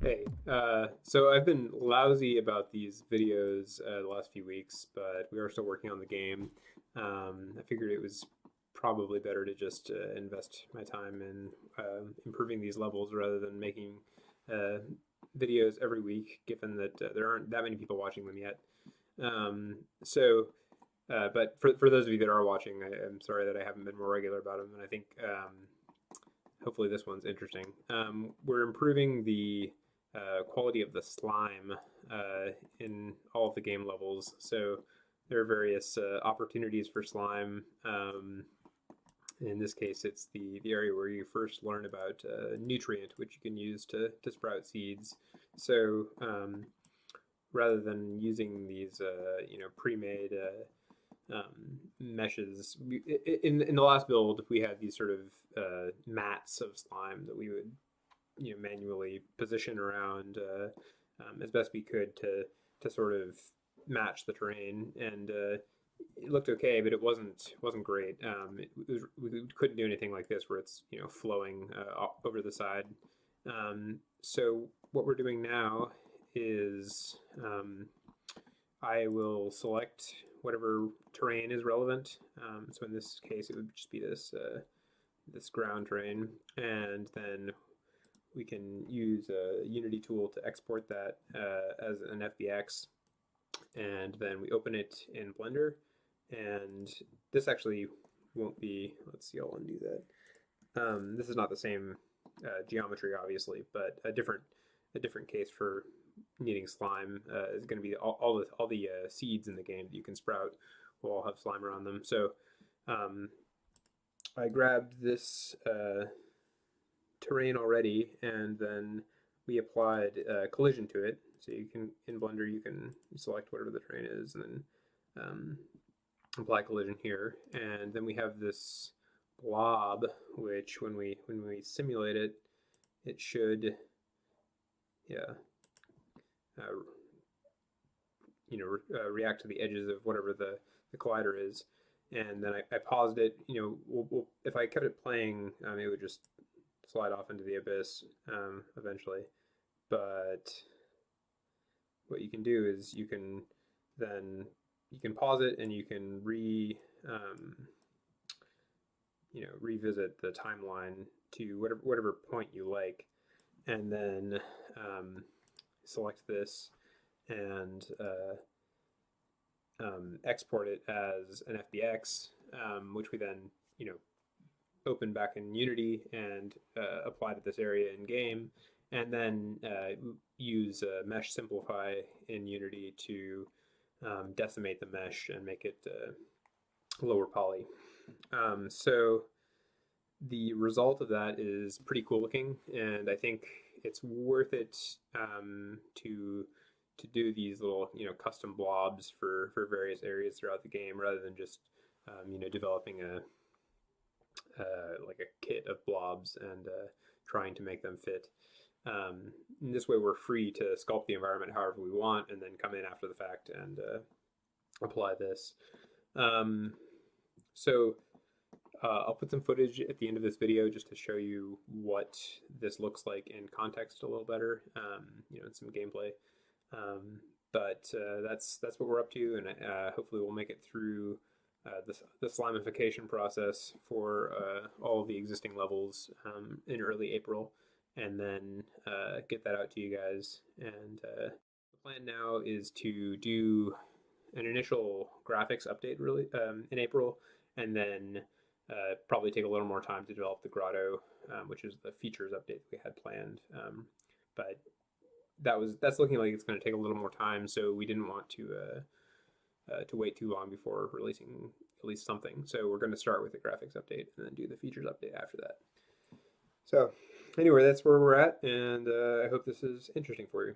Hey, so I've been lousy about these videos the last few weeks, but we are still working on the game. I figured it was probably better to just invest my time in improving these levels rather than making uh, videos every week, given that there aren't that many people watching them yet. But for those of you that are watching, I'm sorry that I haven't been more regular about them, and I think hopefully this one's interesting. We're improving the quality of the slime in all of the game levels. So there are various opportunities for slime. In this case, it's the area where you first learn about nutrient, which you can use to sprout seeds. So rather than using these pre-made meshes, in the last build we had these sort of mats of slime that we would manually position around as best we could to sort of match the terrain, and it looked okay, but it wasn't great. We couldn't do anything like this where it's flowing over the side. So what we're doing now is I will select whatever terrain is relevant. So in this case, it would just be this ground terrain, and then we can use a Unity tool to export that as an FBX, and then we open it in Blender. And this actually won't be, let's see, I'll undo that. This is not the same geometry, obviously, but a different case for needing slime is going to be all the seeds in the game that you can sprout will all have slime around them. So I grabbed this terrain already, and then we applied collision to it. So you can, in Blender, you can select whatever the terrain is, and then apply collision here. And then we have this blob, which when we simulate it, it should, react to the edges of whatever the collider is. And then I paused it. If I kept it playing, it would just slide off into the abyss eventually. But what you can do is you can pause it, and you can revisit the timeline to whatever point you like, and then select this and export it as an FBX, which we then open back in Unity and apply to this area in game, and then use Mesh Simplify in Unity to decimate the mesh and make it lower poly. So the result of that is pretty cool looking, and I think it's worth it to do these little custom blobs for various areas throughout the game, rather than just developing a like a kit of blobs and trying to make them fit. In this way, we're free to sculpt the environment however we want, and then come in after the fact and apply this. I'll put some footage at the end of this video just to show you what this looks like in context a little better, and some gameplay. But that's what we're up to, and hopefully we'll make it through the slimification process for all of the existing levels in early April, and then get that out to you guys. And the plan now is to do an initial graphics update really in April, and then probably take a little more time to develop the grotto, which is the features update we had planned. But that's looking like it's going to take a little more time, so we didn't want to wait too long before releasing at least something. So we're going to start with the graphics update and then do the features update after that. So anyway, that's where we're at, and I hope this is interesting for you.